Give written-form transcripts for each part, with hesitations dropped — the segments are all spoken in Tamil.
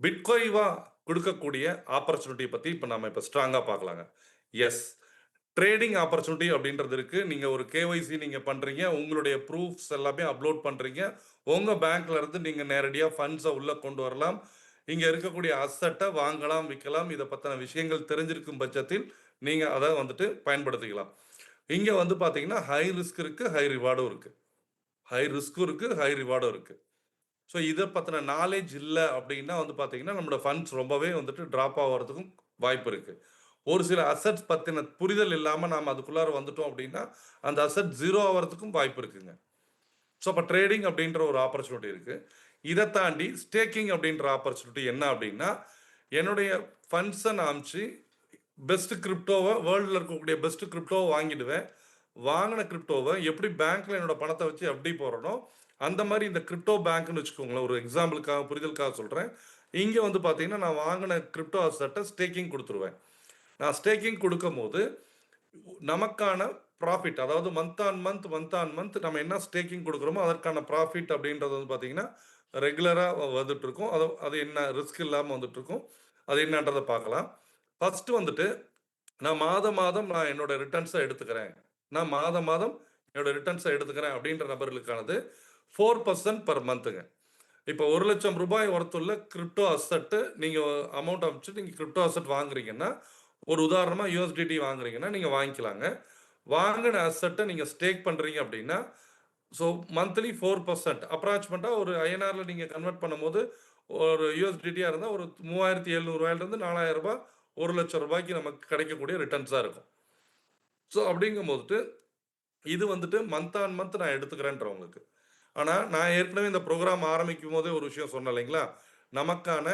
பிட்காயிவா குடுக்கக்கூடிய ஆப்பர்ச்சுனிட்டி பத்தி இப்ப ஸ்ட்ராங்கா பார்க்கலாங்க. எஸ். ட்ரேடிங் ஆப்பர்ச்சுனிட்டி அப்படின்றது இருக்கு. நீங்க ஒரு கேஒய்சி நீங்க பண்றீங்க. உங்களுடைய ப்ரூஃப்ஸ் எல்லாமே அப்லோட் பண்றீங்க. உங்க பேங்க்ல இருந்து நீங்க நேரடியா ஃபண்ட்ஸ உள்ள கொண்டு வரலாம். இங்க இருக்கக்கூடிய அசட்ட வாங்கலாம், விக்கலாம். இத பத்தின விஷயங்கள் தெரிஞ்சிருக்கும் பட்சத்தில் நீங்க அத வந்துட்டு பயன்படுத்திக்கலாம். இங்க வந்து பார்த்தீங்கன்னா, ஹை ரிஸ்க் இருக்கு, ஹை ரிவார்டும் இருக்கு. ஹை ரிஸ்க்கும் இருக்கு, ஹை ரிவார்டும் இருக்கு. ஸோ இத பத்தின நாலேட்ஜ் இல்ல அப்படின்னா வந்து பார்த்தீங்கன்னா, நம்மளோட ஃபண்ட்ஸ் ரொம்பவே வந்துட்டு டிராப் ஆவறதுக்கும் வாய்ப்பு இருக்கு. ஒரு சில அசெட்ஸ் பத்தின புரிதல் இல்லாம நாம அதுக்குள்ளார வந்துட்டோம் அப்படின்னா, அந்த அசெட் 0 ஆவறதுக்கும் வாய்ப்பு இருக்குங்க. ஸோ அப்ப ட்ரேடிங் அப்படின்ற ஒரு ஆப்பர்ச்சுனிட்டி இருக்கு. இத தாண்டி ஸ்டேக்கிங் அப்படின்ற ஆப்பர்ச்சுனிட்டி என்ன அப்படின்னா, என்னுடைய ஃபண்ட்ஸ நான் அனுப்பிச்சு பெஸ்ட் கிரிப்டோவ வேர்ல்டுல இருக்கக்கூடிய பெஸ்ட் கிரிப்டோவ வாங்கிடுவேன். வாங்குன கிரிப்டோவ எப்படி பேங்க்ல என்னோட பணத்த வச்சு எஃப்டி போடுறேனோ, அந்த மாரி இந்த கிரிப்டோ பேங்க்ன்னு வச்சுக்கோங்களேன். ஒரு எக்ஸாம்பிளுக்காக புரிதலுக்காக சொல்றேன். இங்க வந்து பார்த்தீங்கன்னா, நான் வாங்குன கிரிப்டோ அசெட்ட ஸ்டேக்கிங் குடுத்துருவேன். நான் ஸ்டேக்கிங் குடுக்கும்போது, நமக்கான ப்ராஃபிட் அதாவது மந்த் ஆன் மந்த் நம்ம என்ன ஸ்டேக்கிங் குடுக்குறோமோ, அதற்கான ப்ராஃபிட் அப்படின்றது வந்து பார்த்தீங்கன்னா, ரெகுலரா வந்துட்டுருக்கும். அது அது என்ன ரிஸ்க் இல்லாம வந்துட்டுருக்கும். அது என்னன்றத பார்க்கலாம். ஃபர்ஸ்ட் வந்துட்டு நான் மாதம் மாதம் நான் என்னோட ரிட்டர்ன்ஸ எடுத்துக்கிறேன். நான் மாதம் மாதம் என்னோட ரிட்டர்ன்ஸ எடுத்துக்கிறேன் அப்படின்ற நபர்களுக்கானது 4% பெர் மந்த்துங்க. இப்ப ரூ. 1,00,000 ஒர்த்துள்ள கிரிப்டோ அசெட் நீங்க அமௌண்ட் அனுப்பிச்சு நீங்க கிரிப்டோ அசெட் வாங்குறீங்கன்னா, ஒரு உதாரணமா USDT வாங்குறீங்கன்னா, நீங்க வாங்கிக்கலாங்க. வாங்குன அசெட்ட நீங்க ஸ்டேக் பண்றீங்க அப்படின்னா, ஸோ மந்த்லி 4% அப்ராக்ஸிமேட்டா ஒரு ஐஎன்ஆர்ல நீங்க கன்வெர்ட் பண்ணும்போது, ஒரு USDTயா இருந்தா ஒரு ரூ. 3,700லிருந்து ரூ. 4,000 ரூ. 1,00,000க்கு நமக்கு கிடைக்கக்கூடிய ரிட்டர்ன்ஸா இருக்கும். ஸோ அப்படிங்கும்போது, இது வந்துட்டு மந்த் ஆன் மந்த் நான் எடுத்துக்கிறேன்றவங்களுக்கு. ஆனா, நான் ஏற்கனவே இந்த புரோகிராம் ஆரம்பிக்கும்போதே ஒரு விஷயம் சொன்னேன் இல்லைங்களா? நமக்கான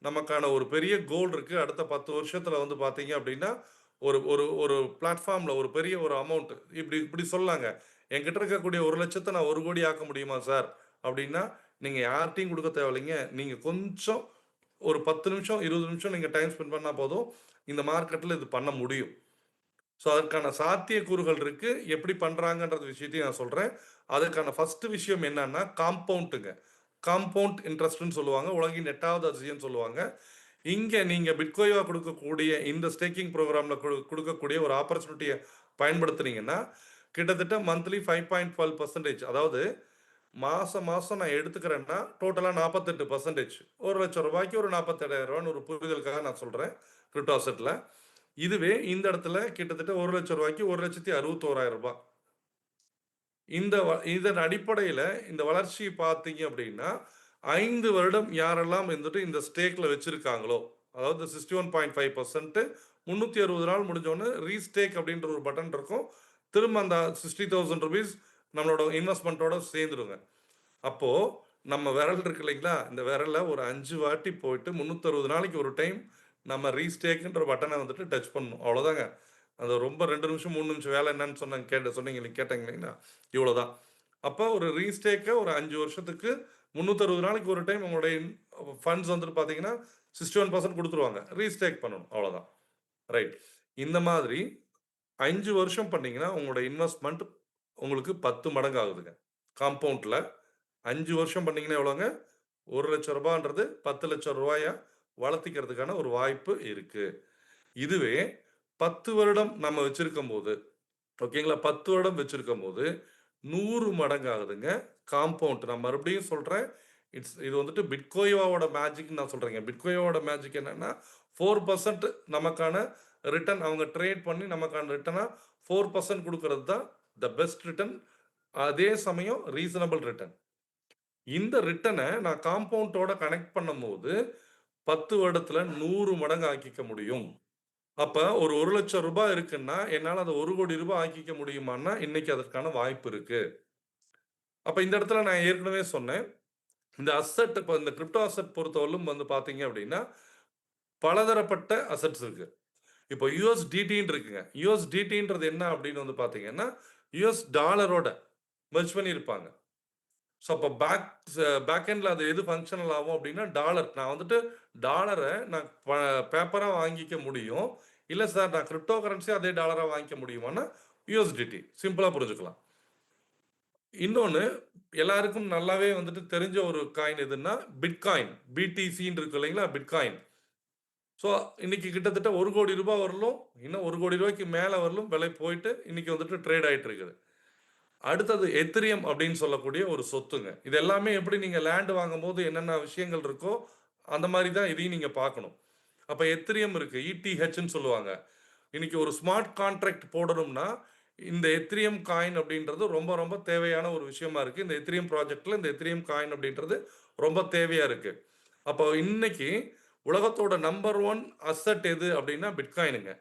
நமக்கான ஒரு பெரிய கோல் இருக்கு. அடுத்த 10 வருஷத்துல வந்து பார்த்தீங்க அப்படின்னா, ஒரு ஒரு ஒரு பிளாட்ஃபார்ம்ல ஒரு பெரிய ஒரு அமௌண்ட் இப்படி இப்படி சொல்லலாங்க. என்கிட்ட இருக்கக்கூடிய 1,00,000 நான் 1,00,00,000 ஆக்க முடியுமா சார்? அப்படின்னா, நீங்க யார்ட்டயும் குடுக்க தேவையில்லைங்க. நீங்க கொஞ்சம் ஒரு 10 நிமிஷம், 20 நிமிஷம் நீங்க டைம் ஸ்பெண்ட் பண்ணா போதும். இந்த மார்க்கெட்ல இது பண்ண முடியும். ஸோ, அதற்கான சாத்தியக்கூறுகள் இருக்கு. எப்படி பண்றாங்கன்றது விஷயத்தையும் நான் சொல்றேன். அதற்கான ஃபர்ஸ்ட் விஷயம் என்னன்னா, காம்பவுண்ட்ங்க. காம்பவுண்ட் இன்ட்ரஸ்ட்ன்னு சொல்லுவாங்க. உலகின் 8வது அதிசயம்னு சொல்லுவாங்க. இங்க நீங்க பிட்கோயிவா குடுக்கக்கூடிய இந்த ஸ்டேக்கிங் புரோகிராம்ல குடுக்கக்கூடிய ஒரு ஆப்பர்ச்சுனிட்டிய பயன்படுத்துனீங்கன்னா, கிட்டத்தட்ட மந்த்லி 5.12% அதாவது மாசம் மாசம் நான் எடுத்துக்கிறேன்னா, டோட்டலா 48% ரூ. 1,00,000 ஒரு ரூ. 47,000 ஒரு புரிதலுக்காக நான் சொல்றேன். கிரிப்டோ அசெட்ல. இதுவே இந்த இடத்துல கிட்டத்தட்ட ரூ. 1,00,000 ரூ. 1,61,000 இதன் அடிப்படையில இந்த வளர்ச்சி பார்த்தீங்க அப்படின்னா, 5 வருடம் யாரெல்லாம் வந்துட்டு இந்த ஸ்டேக்ல வச்சிருக்காங்களோ, அதாவது 61.5% 360 நாள் முடிஞ்ச உடனே ரீஸ்டேக் அப்படின்ற ஒரு பட்டன் இருக்கும். திரும்ப அந்த ₹60,000 நம்மளோட இன்வெஸ்ட்மென்ட்டோட சேர்ந்துருங்க. அப்போ நம்ம விரல் இருக்கு இல்லைங்களா? இந்த விரல ஒரு 5 வாட்டி போயிட்டு 360 நாளைக்கு ஒரு டைம் நம்ம ரீஸ்டேக்ன்ற பட்டன வந்துட்டு டச் பண்ணணும். அவ்வளோதாங்க. அது ரொம்ப 2 நிமிஷம், 3 நிமிஷம் வேலை என்னன்னு சொன்னீங்க கேட்டீங்க இல்லைங்களா? இவ்வளோதான். அப்போ ஒரு ரீஸ்டேக்க ஒரு 5 வருஷத்துக்கு 360 நாளைக்கு ஒரு டைம் உங்களுடைய ஃபண்ட்ஸ் வந்துட்டு பார்த்தீங்கன்னா, 61% குடுத்துருவாங்க. ரீஸ்டேக் பண்ணணும். அவ்வளோதான். ரைட். இந்த மாதிரி 5 வருஷம் பண்ணீங்கன்னா, உங்களோட இன்வெஸ்ட்மென்ட் உங்களுக்கு 10 மடங்கு ஆகுதுங்க. காம்பவுண்ட்ல 5 வருஷம் பண்ணீங்கன்னா எவ்வளோங்க? ரூ. 1,00,000ன்றது ரூ. 10,00,000 வளர்த்திக்கிறதுக்கான ஒரு வாய்ப்பு இருக்கு. இதுவே 10 வருடம் நம்ம வச்சிருக்கும்போது, ஓகேங்களா? 10 வருடம் வச்சிருக்கும்போது 100 மடங்கு ஆகுதுங்க. காம்பவுண்ட் நான் மறுபடியும் சொல்றேன். இது வந்துட்டு பிட்கோயாவோட மேஜிக்ன்னு நான் சொல்றேங்க. பிட்கோயாவோட மேஜிக் என்னன்னா, 4% நமக்கான ரிட்டர்ன் அவங்க ட்ரேட் பண்ணி நமக்கான ரிட்டர்னா 4% குடுக்குறது தான் த பெஸ்ட் ரிட்டர்ன். அதே சமயம் ரீசனபிள் ரிட்டர்ன். இந்த ரிட்டர்ன நான் காம்பவுண்டோட கனெக்ட் பண்ணும்போது 10 வருடத்துல 100 மடங்கு ஆக்கிக்க முடியும். அப்ப ஒரு ரூ. 1,00,000 இருக்குன்னா, என்னால அத ரூ. 1,00,00,000 ஆக்கிக்க முடியுமான்னா, இன்னைக்கு அதற்கான வாய்ப்பு இருக்கு. அப்ப இந்த இடத்துல நான் ஏற்கனவே சொன்னேன். இந்த அசெட் இப்ப இந்த கிரிப்டோ அசெட் பொறுத்தவரையிலும் வந்து பார்த்தீங்க அப்படின்னா, பலதரப்பட்ட அசெட்ஸ் இருக்கு. இப்போ USDTன்னு இருக்குங்க. USDTன்றது என்ன அப்படின்னு வந்து பார்த்தீங்கன்னா, யுஎஸ் டாலரோட மெர்ஜ் பண்ணியிருப்பாங்க. ஸோ அப்போ பேக் எண்ட்ல அது எது ஃபங்ஷனல் ஆகும் அப்படின்னா, டாலர். நான் வந்துட்டு டாலர நான் பேப்பரா வாங்கிக்க முடியும். இல்ல சார் நான் கிரிப்டோ கரன்சி அதே டாலரா வாங்கிக்க முடியுமான்னா, USDT. சிம்பிளா புரிஞ்சுக்கலாம். இன்னொன்னு எல்லாருக்கும் நல்லாவே வந்துட்டு தெரிஞ்ச ஒரு காயின் எதுன்னா பிட்காயின். பிடிசின்னு இருக்கு இல்லைங்களா? பிட்காயின். ஸோ இன்னைக்கு கிட்டத்தட்ட ரூ. 1,00,00,000 வரலும், இன்னும் ரூ. 1,00,00,000க்கு மேல வரலும் விலை போயிட்டு இன்னைக்கு வந்துட்டு ட்ரேட் ஆயிட்டு இருக்குது. அடுத்தது எத்திரியம் அப்படின்னு சொல்லக்கூடிய ஒரு சொத்துங்க. இது எல்லாமே எப்படி நீங்க லேண்ட் வாங்கும்போது என்னென்ன விஷயங்கள் இருக்கோ, அந்த மாரி தான் இதையும் நீங்க பார்க்கணும். அப்ப எத்திரியம் இருக்கு. இடிஹெச்ன்னு சொல்லுவாங்க. இன்னைக்கு ஒரு ஸ்மார்ட் கான்ட்ராக்ட் போடணும்னா, இந்த எத்திரியம் காயின் அப்படின்றது ரொம்ப ரொம்ப தேவையான ஒரு விஷயமா இருக்கு. இந்த எத்திரியம் ப்ராஜெக்ட்ல இந்த எத்திரியம் காயின் அப்படின்றது ரொம்ப தேவையா இருக்கு. அப்போ இன்னைக்கு உலகத்தோட நம்பர் 1 அசெட் எது அப்படின்னா பிட்காயினுங்க.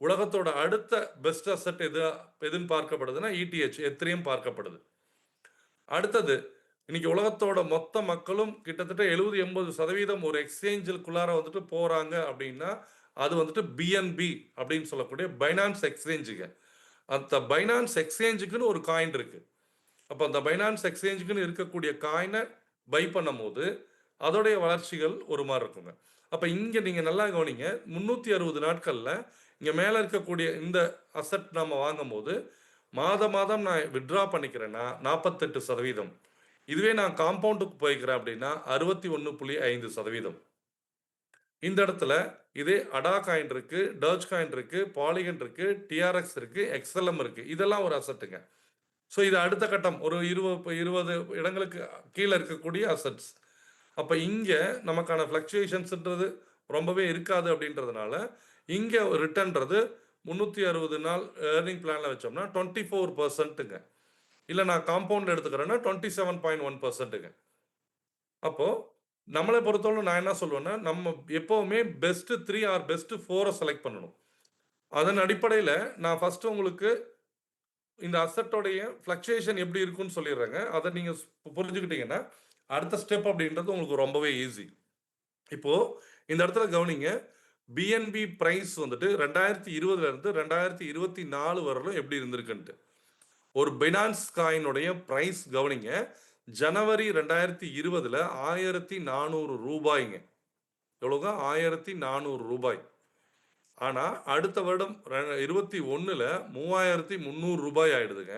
உலகத்தோட அடுத்த பெஸ்ட் அசெட் எதுன்னு பார்க்கப்படுதுன்னா இடிஹெச் எத்திரியம் பார்க்கப்படுது. அடுத்தது இன்னைக்கு உலகத்தோட மொத்த மக்களும் கிட்டத்தட்ட 70-80% ஒரு எக்ஸ்சேஞ்சுக்குள்ளார வந்துட்டு போறாங்க அப்படின்னா அது வந்துட்டு பிஎன்பி அப்படின்னு சொல்லக்கூடிய பைனான்ஸ் எக்ஸ்சேஞ்சுங்க. அந்த பைனான்ஸ் எக்ஸ்சேஞ்சுக்குன்னு ஒரு காயின் இருக்கு. அப்போ அந்த பைனான்ஸ் எக்ஸ்சேஞ்சுக்குன்னு இருக்கக்கூடிய காயினை பை பண்ணும்போது அதோடைய வளர்ச்சிகள் ஒரு மாதிரி இருக்குங்க. அப்போ இங்கே நீங்கள் நல்லா கவனிங்க, 360 நாட்களில் இங்கே மேலே இருக்கக்கூடிய இந்த அசெட் நம்ம வாங்கும்போது மாதம் மாதம் நான் வித்ட்ரா பண்ணிக்கிறேன்னா 48%. இதுவே நான் காம்பவுண்டுக்கு போய்க்கிறேன் அப்படின்னா 61.5%. இந்த இடத்துல இதே அடா காயின் இருக்கு, டர்ஜ் காயின் இருக்கு, பாலிகன் இருக்கு, டிஆர்எக்ஸ் இருக்கு, எக்ஸ்எல்எம் இருக்கு. இதெல்லாம் ஒரு அசெட்டுங்க. ஸோ இது அடுத்த கட்டம் ஒரு 20 இடங்களுக்கு கீழே இருக்கக்கூடிய அசெட்ஸ். அப்போ இங்கே நமக்கான ஃப்ளக்சுவேஷன்ஸ்ன்றது ரொம்பவே இருக்காது அப்படின்றதுனால இங்கே ரிட்டர்ன்றது 360 நாள் ஏர்னிங் பிளானில் வச்சோம்னா 24%ங்க. இல்லை நான் காம்பவுண்ட் எடுத்துக்கிறேன்னா 27.1%ங்க. அப்போ நம்மளை பொறுத்தவரை நான் என்ன சொல்லுவேன்னா நம்ம எப்பவுமே பெஸ்ட் 3 ஆர் பெஸ்ட் 4 செலக்ட் பண்ணணும். அதன் அடிப்படையில் நான் ஃபர்ஸ்ட் உங்களுக்கு இந்த அசெட்டோடைய ஃப்ளக்சுவேஷன் எப்படி இருக்குன்னு சொல்லிடுறேங்க. அதை நீங்க புரிஞ்சுக்கிட்டீங்கன்னா அடுத்த ஸ்டெப் அப்படின்றது உங்களுக்கு ரொம்பவே ஈஸி. இப்போ இந்த இடத்துல கவனிங்க, பிஎன்பி பிரைஸ் வந்துட்டு 2020 இருந்து 2024 வரலும் எப்படி இருந்திருக்குன்ட்டு. ஒரு பைனான்ஸ் காயினுடைய பிரைஸ் கவனிங்க, ஜனவரி 2020ல 1400 ரூபாய்ங்க. எவ்வளோங்க? 1400 ரூபாய். ஆனா அடுத்த வருடம் 21ல 3300 ரூபாய் ஆயிடுதுங்க.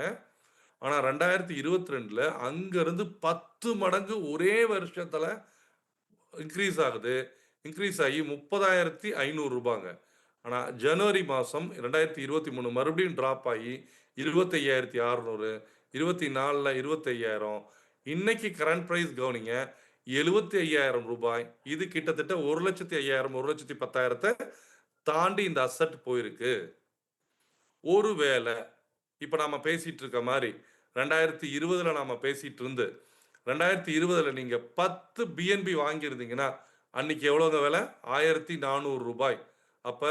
ஆனா 2022ல அங்கிருந்து 10 மடங்கு ஒரே வருஷத்துல இன்க்ரீஸ் ஆகுது. இன்க்ரீஸ் ஆகி 30,500 ரூபாங்க. ஆனா ஜனவரி மாசம் 2023 மறுபடியும் டிராப் ஆகி 25,600, 24ல 25,000. இன்னைக்கு கரண்ட் பிரைஸ் கவனிங்க 75,000 ரூபாய். இது கிட்டத்தட்ட 1,05,000, 1,10,000 தாண்டி இந்த அசெட் போயிருக்கு. ஒருவேளை இப்ப நாம பேசிட்டு இருக்க மாதிரி 2020ல நாம பேசிட்டு இருந்து 2020ல நீங்க 10 பிஎன்பி வாங்கியிருந்தீங்கன்னா அன்னைக்கு எவ்வளோங்க விலை? 1,400 ரூபாய். அப்ப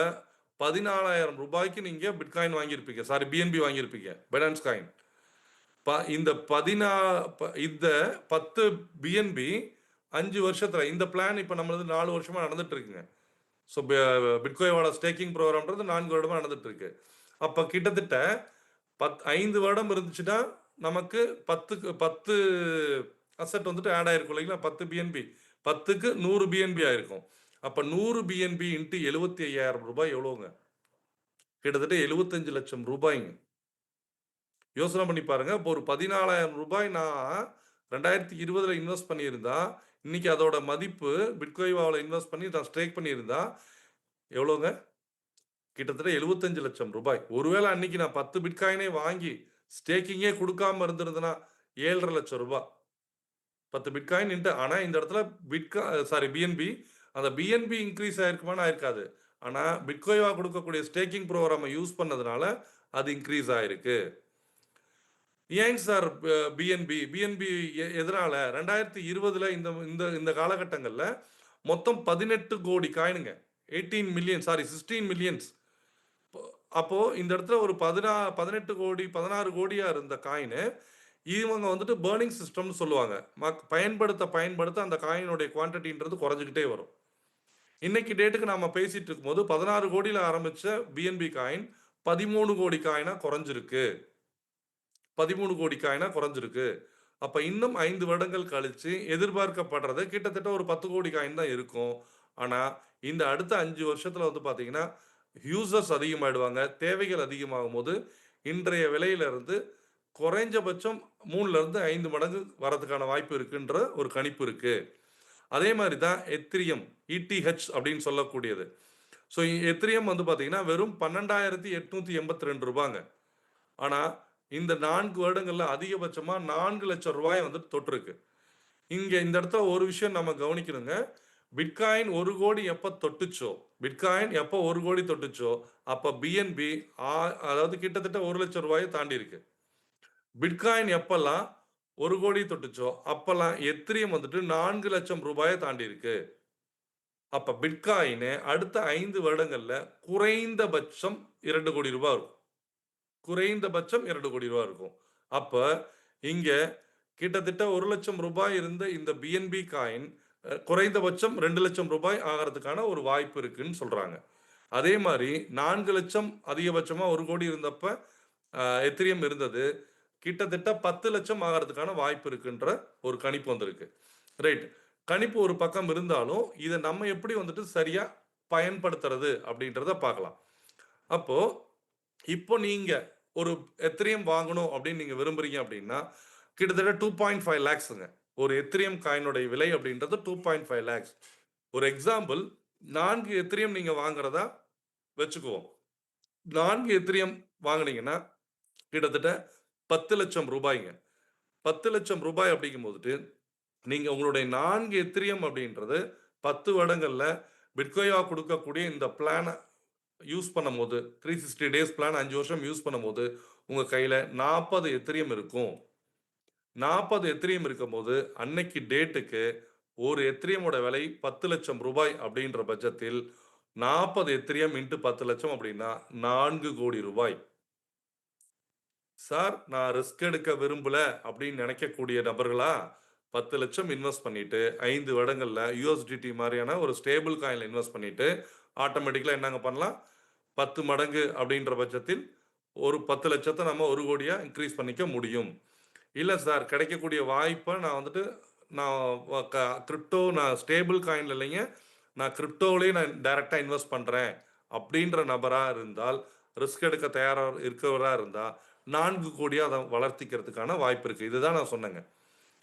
14,000 ரூபாய்க்கு நீங்க பிட்காயின் வாங்கியிருப்பீங்க. சாரி, பிஎன்பி வாங்கியிருப்பீங்க, பைனான்ஸ் காயின். இந்த 10 பிஎன்பி 5 வருஷத்துல இந்த பிளான் இப்ப நம்மளது 4 வருஷமா நடந்துட்டு இருக்குங்க. ஸோ பிட்காயினோட ஸ்டேக்கிங் ப்ரோக்ராம்ன்றது 4 வருடமா நடந்துட்டு இருக்கு. அப்ப கிட்டத்தட்ட 5 வருடம் இருந்துச்சுன்னா நமக்கு 10 அசெட் வந்துட்டு ஆட் ஆயிருக்கும் இல்லைங்களா? 10 பிஎன்பி 10க்கு 100 பிஎன்பி ஆயிருக்கும். அப்ப 100 பிஎன்பி இன்ட்டு 75,000 ரூபாய் எவ்வளோங்க? கிட்டத்தட்ட 75 லட்சம் ரூபாய்ங்க. யோசனை பண்ணி பாருங்க. இப்போ ஒரு 14,000 ரூபாய் நான் 2020ல இன்வெஸ்ட் பண்ணியிருந்தா இன்னைக்கு அதோட மதிப்பு பிட்காயின்ல இன்வெஸ்ட் பண்ணி நான் ஸ்டேக் பண்ணியிருந்தா எவ்வளோங்க? கிட்டத்தட்ட 75 லட்சம் ரூபாய். ஒருவேளை அன்னைக்கு நான் 10 பிட்காயினே வாங்கி ஸ்டேக்கிங்கே கொடுக்காம இருந்திருந்தேன்னா 7,5 லட்சம் ரூபாய். 10 பிட்காயின் இன்ட்டு. ஆனா இந்த இடத்துல பிஎன்பி அந்த பிஎன்பி இன்க்ரீஸ் ஆயிருக்குமானா ஆயிருக்காது. ஆனா பிட்காயினா கொடுக்கக்கூடிய ஸ்டேக்கிங் ப்ரோக்ராமை யூஸ் பண்ணதுனால அது இன்க்ரீஸ் ஆயிருக்கு. ஏன் சார் பிஎன்பி எதனால 2020ல இந்த இந்த இந்த காலகட்டங்கள்ல மொத்தம் 18 கோடி காயினுங்க. 16 மில்லியன்ஸ். அப்போ இந்த இடத்துல ஒரு 18 கோடி 16 கோடியா இருந்த காயின் இவங்க வந்துட்டு பர்னிங் சிஸ்டம்னு சொல்லுவாங்க. பயன்படுத்த அந்த காயினுடைய குவான்டிட்டின்றது குறைஞ்சிக்கிட்டே வரும். இன்னைக்கு டேட்டுக்கு நாம பேசிட்டு இருக்கும்போது 16 கோடியில ஆரம்பிச்ச பிஎன்பி காயின் 13 கோடி காயினா குறைஞ்சிருக்கு. 13 கோடி காயினா குறைஞ்சிருக்கு. அப்ப இன்னும் 5 வருடங்கள் கழிச்சு எதிர்பார்க்கப்படுறது கிட்டத்தட்ட ஒரு 10 கோடி காயின் தான் இருக்கும். ஆனா இந்த அடுத்த 5 வருஷத்துல வந்து பாத்தீங்கன்னா யூசர்ஸ் அதிகமாயிடுவாங்க. தேவைகள் அதிகமாகும் போது இன்றைய விலையில இருந்து குறைஞ்சபட்சம் 3ல இருந்து 5 மடங்கு வரதுக்கான வாய்ப்பு இருக்குன்ற ஒரு கணிப்பு இருக்கு. அதே மாரி தான் எத்திரியம், இடிஹெச் அப்படின்னு சொல்லக்கூடியது. ஸோ எத்திரியம் வந்து பார்த்தீங்கன்னா, வெறும் ரூ. 12,882. ஆனா, இந்த 4 வருடங்கள்ல அதிகபட்சமா ரூ. 4,00,000 வந்துட்டு தொட்டிருக்கு. இங்க இந்த இடத்துல ஒரு விஷயம் நம்ம கவனிக்கணுங்க. பிட்காயின் 1,00,00,000 எப்ப தொட்டுச்சோ, பிட்காயின் எப்ப 1,00,00,000 தொட்டுச்சோ, அப்ப பிஎன்பி அதாவது கிட்டத்தட்ட ரூ. 1,00,000 தாண்டியிருக்கு. பிட்காயின் எப்பல்லாம் 1,00,00,000 தொட்டுச்சோ, அப்பல்லாம் எத்திரியம் வந்துட்டு ரூ. 4,00,000 தாண்டியிருக்கு. அப்ப பிட்காயின் அடுத்த 5 வருடங்கள்ல குறைந்தபட்சம் ரூ. 2,00,00,000 இருக்கும். குறைந்தபட்சம் ரூ. 2,00,00,000 இருக்கும். அப்ப இங்க கிட்டத்தட்ட ரூ. 1,00,000 இருந்த இந்த பிஎன்பி காயின் குறைந்தபட்சம் ரூ. 2,00,000 ஆகறதுக்கான ஒரு வாய்ப்பு இருக்குன்னு சொல்றாங்க. அதே மாரி 4,00,000 அதிகபட்சமா 1,00,00,000 இருந்தப்ப எத்திரியம் இருந்தது. கிட்டத்தட்ட 10,00,000 ஆகறதுக்கான வாய்ப்பு இருக்குன்ற ஒரு கணிப்பு வந்திருக்கு. ரைட். கணிப்பு ஒரு பக்கம் இருந்தாலும், இத நம்ம எப்படி வந்துட்டு சரியா பயன்படுத்துறது அப்படின்றத பார்க்கலாம். அப்போ இப்போ நீங்க ஒரு எத்திரியம் வாங்கணும் அப்படின்னு நீங்க விரும்புறீங்க அப்படின்னா, கிட்டத்தட்ட 2.5 லேக்ஸ்ங்க. ஒரு எத்திரியம் காயினுடைய விலை அப்படின்றது 2.5 லேக்ஸ். ஒரு எக்ஸாம்பிள் 4 எத்திரியம் நீங்க வாங்குறதா வச்சுக்குவோம். 4 எத்திரியம் வாங்குனீங்கன்னா, கிட்டத்தட்ட ரூ. 10,00,000 ரூபாய்ங்க. ரூ. 10,00,000 அப்படிங்கும்போது, நீங்க உங்களுடைய 4 எத்திரியம் அப்படின்றது 10 வருடங்கள்ல பிட்கோயா குடுக்கக்கூடிய இந்த பிளான யூஸ் பண்ணும்போது, 360 டேஸ் பிளான் 5 வருஷம் யூஸ் பண்ணும்போது, உங்க கையில 40 எத்திரியம் இருக்கும். 40 எத்திரியம் இருக்கும்போது, அன்னைக்கு டேட்டுக்கு ஒரு எத்திரியமோட விலை ரூ. 10,00,000 அப்படின்ற பட்சத்தில், 40 எத்திரியம் இன்டு 10,00,000 அப்படின்னா ரூ. 4,00,00,000. சார் நான் ரிஸ்க் எடுக்க விரும்பல அப்படின்னு நினைக்கக்கூடிய நபர்களா, 10,00,000 இன்வெஸ்ட் பண்ணிட்டு 5 வருடங்கள்ல யுஎஸ்டிடி மாரியான ஒரு ஸ்டேபிள் காயின்ல இன்வெஸ்ட் பண்ணிட்டு, ஆட்டோமேட்டிக்கலா என்னங்க பண்ணலாம்? 10 மடங்கு அப்படின்ற பட்சத்தில், ஒரு 10,00,000 நம்ம 1,00,00,000 இன்கிரீஸ் பண்ணிக்க முடியும். இல்ல சார் கிடைக்கக்கூடிய வாய்ப்ப நான் வந்துட்டு நான் வ க கிரிப்டோ நான் ஸ்டேபிள் காயின்ல இல்லைங்க. நான் கிரிப்டோவிலேயே நான் டைரக்ட்டா இன்வெஸ்ட் பண்றேன். அப்படின்ற நபரா இருந்தால், ரிஸ்க் எடுக்க தயாரா இருக்கவரா இருந்தா, 4,00,00,000 அத வளர்த்திக்கிறதுக்கான வாய்ப்பு இருக்கு. இதுதான் நான் சொன்னேங்க.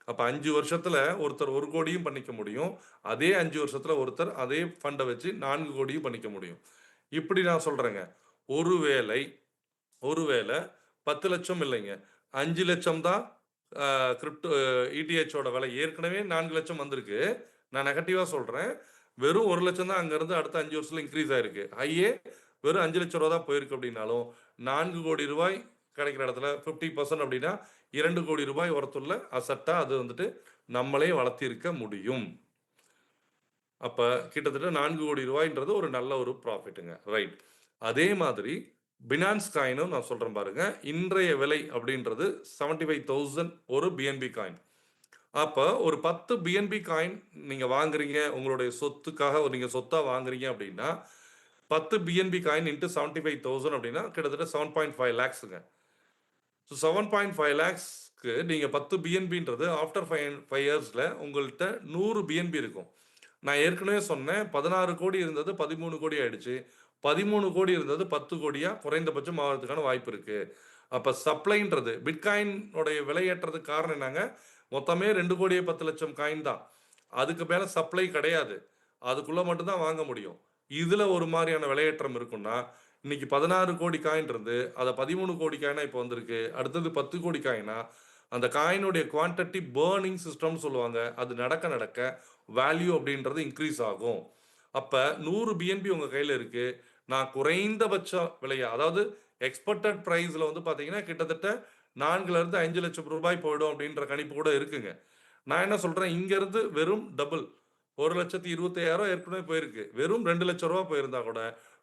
அப்ப 5 வருஷத்துல ஒருத்தர் 1,00,00,000யும் பண்ணிக்க முடியும். அதே 5 வருஷத்துல ஒருத்தர் அதே ஃபண்ட வச்சு 4,00,00,000யும் பண்ணிக்க முடியும். இப்படி நான் சொல்றேங்க. ஒருவேளை ஒருவேள 10,00,000 இல்லைங்க. 5,00,000 தான் கிரிப்டோ இடிஹெச்சோட விலை. ஏற்கனவே 4,00,000 வந்திருக்கு. நான் நெகட்டிவா சொல்றேன். வெறும் 1,00,000 தான் அங்கருந்து அடுத்த 5 வருஷத்துல இன்கிரீஸ் ஆயிருக்கு. ஹையே வெறும் ரூ. 5,00,000 தான் போயிருக்கு அப்படின்னாலும், ரூ. 4,00,00,000 கிடைக்கிற இடத்துல 50% அப்படின்னா, ரூ. 2,00,00,000 ஒர்த்துள்ள அசெட்டா அது வந்துட்டு நம்மளே வளர்த்திருக்க முடியும். அப்ப கிட்டத்தட்ட ரூ. 4,00,00,000ன்றது ஒரு நல்ல ஒரு ப்ராஃபிட்டுங்க. ரைட். அதே மாதிரி பினான்ஸ் காயினும் நான் சொல்றேன் பாருங்க. இன்றைய விலை அப்படின்றது 75,000 ஒரு பிஎன்பி காயின். அப்ப ஒரு 10 பிஎன்பி காயின் நீங்க வாங்குறீங்க, உங்களுடைய சொத்துக்காக நீங்க சொத்தா வாங்குறீங்க அப்படின்னா, 10 பிஎன்பி காயின் இன்டு 75,000 அப்படின்னா கிட்டத்தட்ட 7.5 லேக்ஸ்ங்க. ஸோ 7.5 லேக்ஸ்க்கு நீங்க 10 பிஎன்பின்றது ஆஃப்டர் 5 இயர்ஸ்ல உங்கள்ட்ட 100 பிஎன்பி இருக்கும். நான் ஏற்கனவே சொன்னேன் 16,00,00,000 இருந்தது 13,00,00,000 ஆயிடுச்சு. 13,00,00,000 இருந்தது 10,00,00,000 குறைந்தபட்சம் ஆவறதுக்கான வாய்ப்பு இருக்கு. அப்ப சப்ளைன்றது பிட்காயின் உடைய விலை ஏற்றதுக்கு காரணம் என்னங்க? மொத்தமே 2,10,00,000 காயின் தான். அதுக்கு மேல சப்ளை கிடையாது. அதுக்குள்ள மட்டும் தான் வாங்க முடியும். இதுல ஒரு மாரியான விலையேற்றம் இருக்கும்னா, இன்னைக்கு 16,00,00,000 காயின் இருந்து, அத 13,00,00,000 காயினா இப்ப வந்திருக்கு. அடுத்தது 10,00,00,000 காயினா, அந்த காயினுடைய குவான்டிட்டி பர்னிங் சிஸ்டம்னு சொல்லுவாங்க. அது நடக்க நடக்க வேல்யூ அப்படின்றது இன்கிரீஸ் ஆகும். அப்ப 100 பிஎன்பி உங்க கையில இருக்கு. நான் குறைந்தபட்ச விலையா அதாவது எக்ஸ்பெக்டட் பிரைஸ்ல வந்து பார்த்தீங்கன்னா, கிட்டத்தட்ட 4லருந்து ரூ. 5,00,000 போயிடும் அப்படின்ற கணிப்பு கூட இருக்குங்க. நான் என்ன சொல்றேன், இங்க இருந்து வெறும் டபுள் ரூ. 1,25,000 ஏற்கனவே போயிருக்கு. வெறும் ரூ. 2,00,000 போயிருந்தா கூட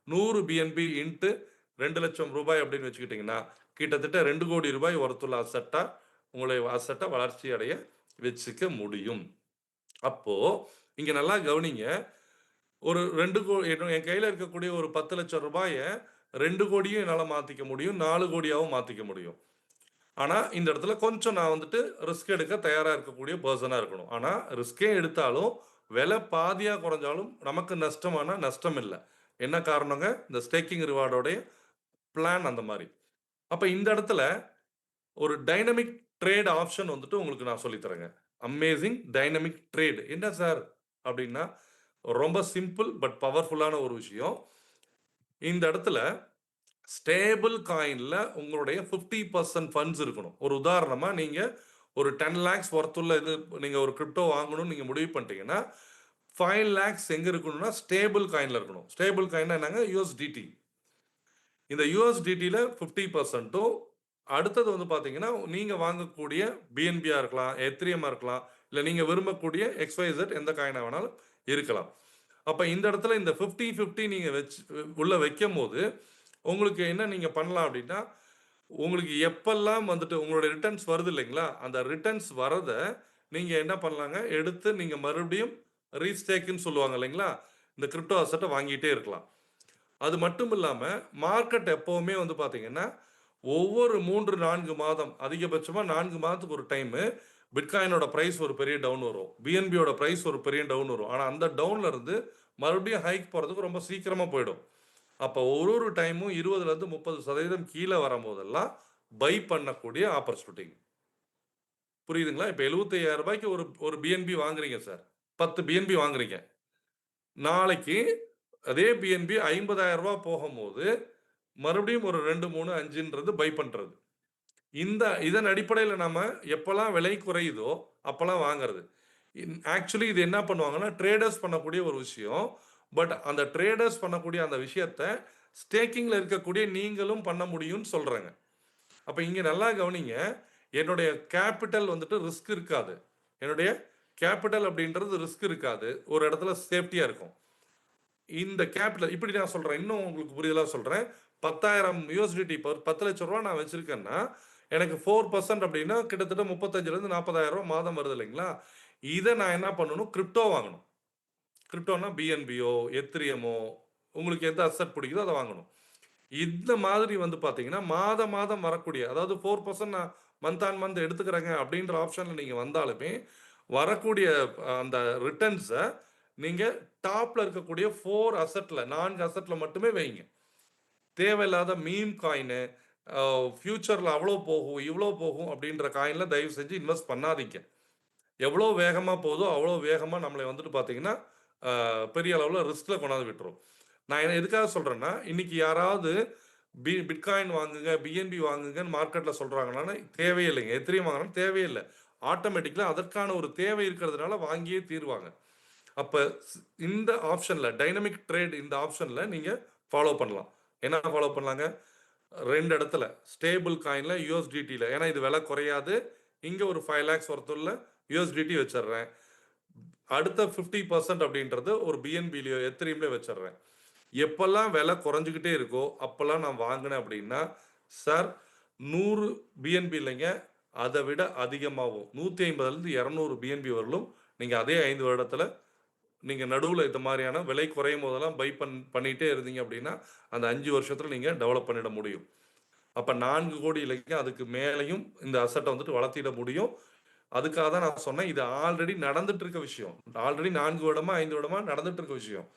100 பிஎன்பி இன்டு ரூ. 2,00,000 அப்படின்னு வச்சுக்கிட்டீங்கன்னா, கிட்டத்தட்ட ரூ. 2,00,00,000 ஒர்த்துள்ள அசெட்டா உங்களுடைய அசெட்ட வளர்ச்சி அடைய வச்சுக்க முடியும். அப்போ இங்க நல்லா கவனிங்க. ஒரு 2 என் கையில இருக்கக்கூடிய ஒரு ரூ. 10,00,000 2,00,00,000 என்னால மாத்திக்க முடியும். 4,00,00,000 மாத்திக்க முடியும். ஆனா, இந்த இடத்துல கொஞ்சம் நான் வந்துட்டு ரிஸ்க் எடுக்க தயாரா இருக்கக்கூடிய பெர்சனா இருக்கணும். ஆனா, ரிஸ்கே எடுத்தாலும் விலை பாதியா குறைஞ்சாலும் நமக்கு நஷ்டமானா நஷ்டம் இல்ல. என்ன காரணங்க? இந்த ஸ்டேக்கிங் ரிவார்டோடைய பிளான் அந்த மாரி. அப்ப இந்த இடத்துல ஒரு டைனமிக் ட்ரேட் ஆப்ஷன் வந்துட்டு உங்களுக்கு நான் சொல்லித் தரேங்க. Amazing dynamic trade. என்ன சார் அப்படின்னா, ரொம்ப சிம்பிள் பட் பவர்ஃபுல்லான ஒரு விஷயம். இந்த இடத்துல ஸ்டேபிள் காயின்ல உங்களுடைய 50% ஃபண்ட்ஸ் இருக்கணும். ஒரு உதாரணமா நீங்க ஒரு 10 லேக்ஸ் ஒர்த்துள்ள இது நீங்க ஒரு கிரிப்டோ வாங்கணும்னு நீங்க முடிவு பண்ணிட்டீங்கன்னா, 5 லேக்ஸ் எங்க இருக்கணும்னா ஸ்டேபிள் காயின்ல இருக்கணும். ஸ்டேபிள் காயின்னா என்னங்க? யுஎஸ்டிடி. இந்த யுஎஸ்டிடில 50%ம் அடுத்தது வந்து பார்த்தீங்கன்னா, நீங்க வாங்கக்கூடிய பிஎன்பியா இருக்கலாம், எத்ரிஎம்மா இருக்கலாம், இல்ல நீங்க விரும்பக்கூடிய எக்ஸ்ஒய்இசட் எந்த காயினா வேணாலும் இருக்கலாம். அப்ப இந்த இடத்துல இந்த 50, 50 நீங்க உள்ள வைக்கும்போது, உங்களுக்கு என்ன நீங்க பண்ணலாம் அப்படின்னா, உங்களுக்கு எப்பல்லாம் வந்துட்டு உங்களுடைய ரிட்டர்ன்ஸ் வருது இல்லைங்களா? அந்த ரிட்டர்ன்ஸ் வரத நீங்க என்ன பண்ணலாங்க, எடுத்து நீங்க மறுபடியும் ரீஸ்டேக்ன்னு சொல்லுவாங்க இல்லைங்களா? இந்த கிரிப்டோ அசெட்ட வாங்கிட்டே இருக்கலாம். அது மட்டும் இல்லாம, மார்க்கெட் எப்பவுமே வந்து பார்த்தீங்கன்னா, ஒவ்வொரு 3, 4 மாதம் அதிகபட்சமா 4 மாதத்துக்கு ஒரு டைமு பிட்காயினோட பிரைஸ் ஒரு பெரிய டவுன் வரும். பிஎன்பியோட பிரைஸ் ஒரு பெரிய டவுன் வரும். ஆனா அந்த டவுன்ல இருந்து மறுபடியும் ஹைக் போறதுக்கு ரொம்ப சீக்கிரமா போயிடும். அப்ப ஒரு டைமும் 20லேருந்து 30% கீழ வரும்போதெல்லாம் பை பண்ணக்கூடிய ஆப்பர்ச்சுனிட்டிங்க. புரியுதுங்களா? இப்ப ரூ. 75,000க்கு ஒரு ஒரு பிஎன்பி வாங்குறீங்க சார். 10 பிஎன்பி வாங்குறீங்க. நாளைக்கு அதே பிஎன்பி ரூ. 50,000 போகும்போது, மறுபடியும் ஒரு 2, 3, 5ன்றது பை பண்றது. இதன் அடிப்படையில நாம எப்பலாம் விலை குறையுதோ, அப்பலாம் வாங்குறது. ஆக்சுவலி இது என்ன பண்ணுவாங்கன்னா, ட்ரேடர்ஸ் பண்ணக்கூடிய ஒரு விஷயம். பட் அந்த ட்ரேடர்ஸ் பண்ணக்கூடிய அந்த விஷயத்த, ஸ்டேக்கிங்ல இருக்கக்கூடிய நீங்களும் பண்ண முடியும்னு சொல்றேங்க. அப்ப இங்க நல்லா கவனிங்க. என்னுடைய கேப்பிட்டல் வந்துட்டு ரிஸ்க் இருக்காது. என்னுடைய கேப்பிட்டல் அப்படின்றது ரிஸ்க் இருக்காது. ஒரு இடத்துல சேஃப்டியா இருக்கும். இந்த கேப்பிட்டல் இப்படி நான் சொல்றேன். இன்னும் உங்களுக்கு புரிதலா சொல்றேன். 10,000 யுஎஸ்டிடி ரூ. 10,00,000 நான் வச்சிருக்கேன்னா, எனக்கு 4% அப்படின்னா கிட்டத்தட்ட 35,000 40,000 மாதம் வருது இல்லைங்களா? இத நான் என்ன பண்ணணும்? கிரிப்டோ வாங்கணும். கிரிப்டோன்னா பிஎன்பியோ, எத்திரியமோ உங்களுக்கு எந்த அசெட் பிடிக்குதோ அத வாங்கணும். இந்த மாதிரி வந்து பார்த்தீங்கன்னா, மாதம் மாதம் வரக்கூடிய அதாவது 4% நான் மந்த் ஆன் மந்த் எடுத்துக்கிறேங்க அப்படின்ற ஆப்ஷன்ல நீங்க வந்தாலுமே, வரக்கூடிய அந்த ரிட்டர்ன்ஸ நீங்க டாப்ல இருக்கக்கூடிய 4 அசெட்ல மட்டுமே வைங்க. தேவையில்லாத மீம் காயினு, அ ஃபியூச்சர்ல அவ்வளோ போகும், இவ்வளோ போகும் அப்படின்ற காயின்ல தயவு செஞ்சு இன்வெஸ்ட் பண்ணாதீங்க. எவ்வளோ வேகமா போதோ, அவ்வளோ வேகமா நம்மள வந்துட்டு பார்த்தீங்கன்னா, பெரிய அளவுல ரிஸ்க்ல கொண்டாந்து விட்டுரும். நான் எதுக்காக சொல்றேன்னா, இன்னைக்கு யாராவது பிட்காயின் வாங்குங்க, பிஎன்பி வாங்குங்கன்னு மார்க்கெட்ல சொல்றாங்களான்னா, தேவையே இல்லைங்க. எத்திரியும் வாங்கணும்னு தேவையே இல்ல. ஆட்டோமேட்டிக்கலா அதற்கான ஒரு தேவை இருக்கிறதுனால வாங்கியே தீருவாங்க. அப்ப இந்த ஆப்ஷன்ல டைனமிக் ட்ரேட் இந்த ஆப்ஷன்ல நீங்க ஃபாலோ பண்ணலாம். என்ன ஃபாலோ பண்ணலாங்க? 2 இடத்துல ஸ்டேபிள் காயின்ல யுஎஸ்டிடில ஏன்னா இது விலை குறையாது. இங்க ஒரு 5 லேக்ஸ் ஒர்த்துள்ள யுஎஸ்டிடி வச்சிடுறேன். அடுத்த 50% அப்படின்றது ஒரு பிஎன்பிலயோ, எத்திரியும்லயோ வச்சிடுறேன். எப்பல்லாம் விலை குறைஞ்சுக்கிட்டே இருக்கோ, அப்பல்லாம் நான் வாங்கினேன் அப்படின்னா, சார் 100 பிஎன்பி இல்லைங்க. அத விட அதிகமாவும் 150லேருந்து 200 பிஎன்பி வரலும் நீங்க அதே 5 வருடத்துல நீங்க நடுவுல இந்த மாரியான விலை குறையும் போதெல்லாம் பை பண்ணிட்டே இருந்தீங்க அப்படின்னா, அந்த 5 வருஷத்துல நீங்க டெவலப் பண்ணிட முடியும். அப்ப 4,00,00,000 இல்லைங்க அதுக்கு மேலயும் இந்த அசெட்ட வந்துட்டு வளர்த்திட முடியும். அதுக்காக தான் நான் சொன்னேன். இது ஆல்ரெடி நடந்துட்டு இருக்க விஷயம். ஆல்ரெடி 4 வருடமா, 5 வருடமா நடந்துட்டு இருக்க விஷயம்.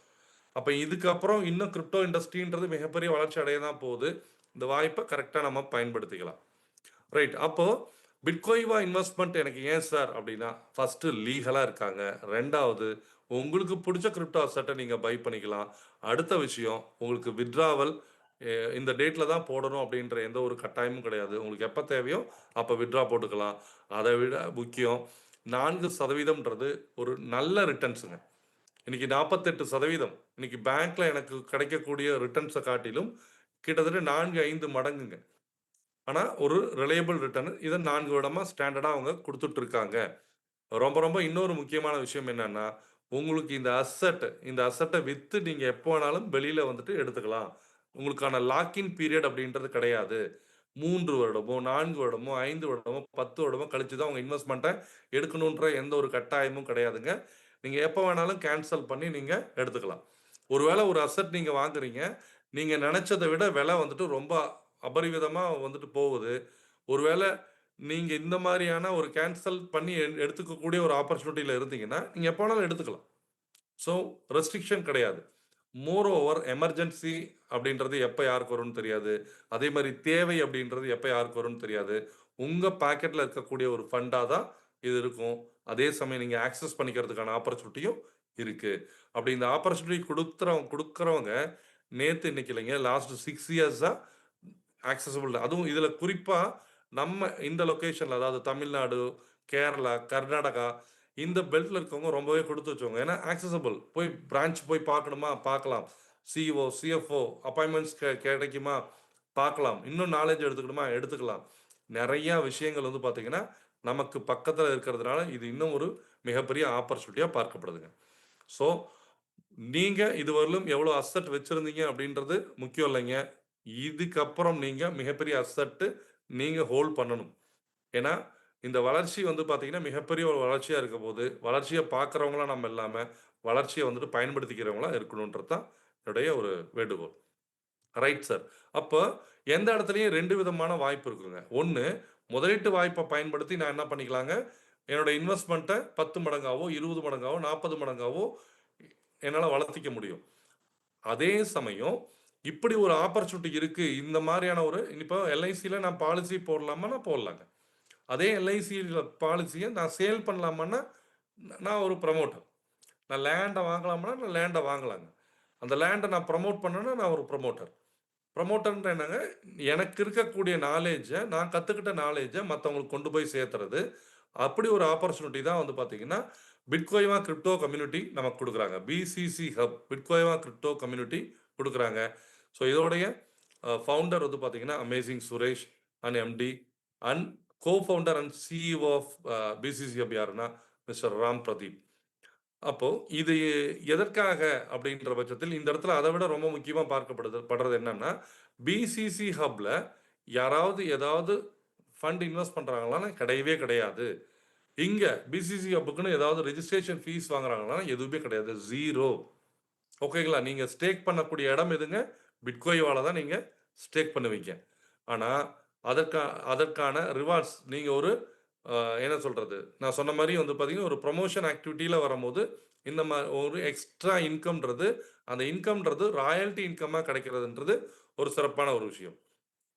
அப்ப இதுக்கப்புறம் இன்னும் கிரிப்டோ இண்டஸ்ட்ரின்றது மிகப்பெரிய வளர்ச்சி அடைய தான் போகுது. இந்த வாய்ப்ப கரெக்ட்டா நம்ம பயன்படுத்திக்கலாம். ரைட். அப்போ பிட்கோய்வா இன்வெஸ்ட்மென்ட் எனக்கு ஏன் சார் அப்படின்னா, ஃபர்ஸ்ட்டு லீகலா இருக்காங்க. 2வது உங்களுக்கு புடிச்ச கிரிப்டோ அசெட்ட நீங்க பை பண்ணிக்கலாம். அடுத்த விஷயம் உங்களுக்கு வித்ட்ராவல் இந்த டேட்ல தான் போடணும் அப்படின்ற எந்த ஒரு கட்டாயமும் கிடையாது. உங்களுக்கு எப்ப தேவையோ அப்ப வித்ட்ரா போட்டுக்கலாம். அத விட முக்கியம் 4%ன்றது ஒரு நல்ல ரிட்டர்ன்ஸ்ங்க. இன்னைக்கு 48% இன்னைக்கு பேங்க்ல எனக்கு கிடைக்கக்கூடிய ரிட்டர்ன்ஸ காட்டிலும் கிட்டத்தட்ட 4, 5 மடங்குங்க. ஆனா, ஒரு ரிலையபிள் ரிட்டர்ன். இத 4 வருடமா ஸ்டாண்டர்டா அவங்க குடுத்துட்டு இருக்காங்க. ரொம்ப, ரொம்ப இன்னொரு முக்கியமான விஷயம் என்னன்னா, உங்களுக்கு இந்த அசெட்ட வித்து நீங்க எப்ப வேணாலும் வெளியில வந்துட்டு எடுத்துக்கலாம். உங்களுக்கான லாக்-இன் பீரியட் அப்படின்றது கிடையாது. 3 வருடமோ, 4 வருடமோ, 5 வருடமோ, 10 வருடமோ கழிச்சு தான் உங்க இன்வெஸ்ட்மென்ட்ட எடுக்கணுன்ற எந்த ஒரு கட்டாயமும் கிடையாதுங்க. நீங்க எப்ப வேணாலும் கேன்சல் பண்ணி நீங்க எடுத்துக்கலாம். ஒருவேள ஒரு அசெட் நீங்க வாங்குறீங்க. நீங்க நெனச்சத விட விலை வந்துட்டு ரொம்ப அபரிவிதமா வந்துட்டு போகுது. ஒருவேள நீங்க இந்த மாரியான ஒரு கேன்சல் பண்ணி எடுத்துக்கக்கூடிய ஒரு ஆப்பர்ச்சுனிட்டில இருந்தீங்கன்னா, நீங்க எப்ப வேணாலும் எடுத்துக்கலாம். ஸோ ரெஸ்ட்ரிக்ஷன் கிடையாது. மோர் ஓவர் எமர்ஜென்சி அப்படின்றது எப்ப யாருக்கு வரும்னு தெரியாது. அதே மாரி தேவை அப்படின்றது எப்ப யாருக்கு வரும்னு தெரியாது. உங்க பாக்கெட்ல இருக்கக்கூடிய ஒரு ஃபண்டா தான் இது இருக்கும். அதே சமயம் நீங்க ஆக்சஸ் பண்ணிக்கிறதுக்கான ஆப்பர்ச்சுனிட்டியும் இருக்கு. அப்படி இந்த ஆப்பர்ச்சுனிட்டி குடுக்குறவங்க நேத்து இன்னைக்கு இல்லைங்க. லாஸ்ட் 6 இயர்ஸா ஆக்சஸபிள். அதுவும் இதுல குறிப்பா நம்ம இந்த லொகேஷன்ல அதாவது தமிழ்நாடு, கேரளா, கர்நாடகா இந்த பெல்ட்ல இருக்கவங்க ரொம்பவே குடுத்து வச்சவங்க. ஏன்னா ஆக்சஸபிள். போய் பிரான்ச் போய் பார்க்கணுமா? பார்க்கலாம். சிஇஓ, சிஎஃப்ஓ அப்பாயின்ட்மென்ட்ஸ் கிடைக்குமா? பார்க்கலாம். இன்னும் நாலேட்ஜ் எடுத்துக்கணுமா? எடுத்துக்கலாம். நெறைய விஷயங்கள் வந்து பார்த்தீங்கன்னா, நமக்கு பக்கத்துல இருக்கிறதுனால, இது இன்னும் ஒரு மிகப்பெரிய ஆப்பர்ச்சுனிட்டியா பார்க்கப்படுதுங்க. ஸோ, நீங்க இதுவரையிலும் எவ்வளோ அசெட் வச்சிருந்தீங்க அப்படின்றது முக்கியம் இல்லைங்க. இதுக்கப்புறம் நீங்க மிகப்பெரிய அசெட் நீங்க ஹோல்ட் பண்ணணும். ஏன்னா, இந்த வளர்ச்சி வந்து பார்த்தீங்கன்னா, மிகப்பெரிய ஒரு வளர்ச்சியா இருக்கப்போது, வளர்ச்சிய பார்க்கிறவங்களா நம்ம இல்லாம, வளர்ச்சிய வந்துட்டு பயன்படுத்திக்கிறவங்களா இருக்கணுன்றது தான் என்னுடைய ஒரு வேண்டுகோள். Right sir. அப்ப எந்த இடத்துலயும் 2 விதமான வாய்ப்பு இருக்குங்க. 1 முதலீட்டு வாய்ப்ப பயன்படுத்தி நான் என்ன பண்ணிக்கலாங்க, என்னோட இன்வெஸ்ட்மென்ட்ட 10 மடங்காவோ, 20 மடங்காவோ, 40 மடங்காவோ என்னால வளர்த்திக்க முடியும். அதே சமயம் இப்படி ஒரு ஆப்பர்ச்சுனிட்டி இருக்கு. இந்த மாரியான ஒரு இப்ப எல்ஐசில நான் பாலிசி போடலாமான்னா போடலாங்க. அதே எல்ஐசில பாலிசிய நான் சேல் பண்ணலாமான்னா, நான் ஒரு ப்ரமோட்டர். நான் லேண்ட வாங்கலாமான்னா, நான் லேண்ட வாங்கலாங்க. அந்த லேண்ட நான் ப்ரமோட் பண்ணேன்னா, நான் ஒரு ப்ரமோட்டர். ப்ரமோட்டர்ன்ற என்னங்க, எனக்கு இருக்கக்கூடிய நாலேட்ஜ, நான் கத்துக்கிட்ட நாலேட்ஜ மத்தவங்களுக்கு கொண்டு போய் சேர்த்துறது. அப்படி ஒரு ஆப்பர்ச்சுனிட்டி தான் வந்து பார்த்தீங்கன்னா, பிட்கோய்மா கிரிப்டோ கம்யூனிட்டி நமக்கு குடுக்குறாங்க. பிசிசி ஹப் பிட்கோய்மா கிரிப்டோ கம்யூனிட்டி குடுக்குறாங்க. ஸோ இதோடைய ஃபவுண்டர் வந்து பார்த்தீங்கன்னா, amazing Suresh and MD and co-founder and CEO of BCC hub யாருன்னா, மிஸ்டர் ராம் பிரதீப். அப்போ இது எதற்காக அப்படின்ற பட்சத்தில் இந்த இடத்துல அதை விட ரொம்ப முக்கியமா படுறது என்னன்னா பிசிசி ஹப்ல யாராவது ஏதாவது ஃபண்ட் இன்வெஸ்ட் பண்றாங்களான்னா கிடையவே கிடையாது. இங்க பிசிசி ஹப்புக்குன்னு ஏதாவது ரெஜிஸ்ட்ரேஷன் ஃபீஸ் வாங்குறாங்கன்னா எதுவுமே கிடையாது. ஜீரோ. ஓகேங்களா? நீங்க ஸ்டேக் பண்ணக்கூடிய இடம் எதுங்க? பிட்கோயினால தான் நீங்க ஸ்டேக் பண்ணுவீங்க. ஆனா, அதற்கா அதற்கான ரிவார்ட்ஸ் நீங்க ஒரு என்ன சொல்றது? நான் சொன்ன மாரி வந்து பார்த்தீங்கன்னா, ஒரு ப்ரமோஷன் ஆக்டிவிட்டில வரும்போது, இந்த ஒரு எக்ஸ்ட்ரா இன்கம்ன்றது, அந்த இன்கம்ன்றது ராயல்டி இன்கம்மா கிடைக்கிறதுன்றது ஒரு சிறப்பான ஒரு விஷயம்.